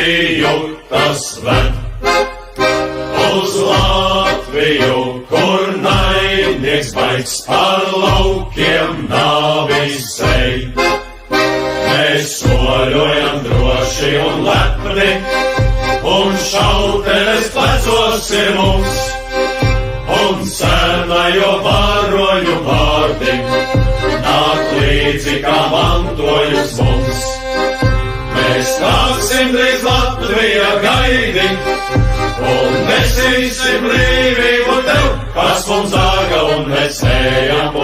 Latviju tas ved. Uz Latviju, kur naidnieks baigs par laukiem nāvis ej. Mēs soļojam droši un lepni, un šautenes plecos ir mums, un senajo varoņu vārdi nāk līdzi kā mantojums mums. Mēs nāksim drīz Latvija gaidi, un nesīsim brīvību tev, kas mums dārga, un mēs ejam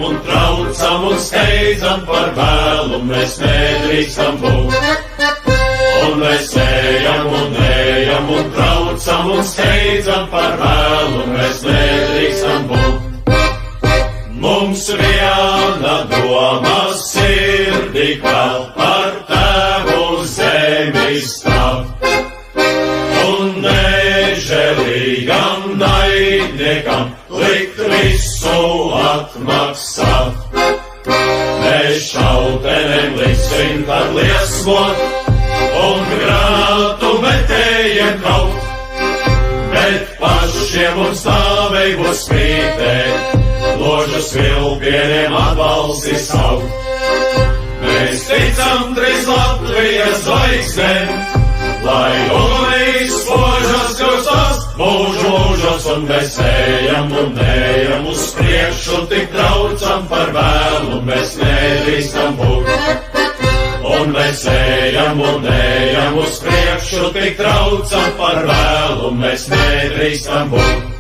un traucam un steidzam par vēlu, mēs nedrīkstam būt. Un mēs ejam un traucam un steidzam par vēlu, mēs nedrīkstam būt. Mums viena doma sirdī vēl par Tēvu zemi stāv, un nežēlīgam naidniekam likt visu atmaksāt. Mēs šautenem liksim tad liesmot, un grātu metējiem kaut, bet pašiem mums stāvību spītēt, ložas vilpieniem atbalsti saukt. Mēs ticam drīz Latvijas zvaigznēm, lai ugunīs spožas kustās mūžos, un mēs ejam uz priekšu, tik traucam par vēlu, mēs nedrīkstam būt. Un mēs ejam uz priekšu, tik traucam par vēlu, mēs nedrīkstam būt.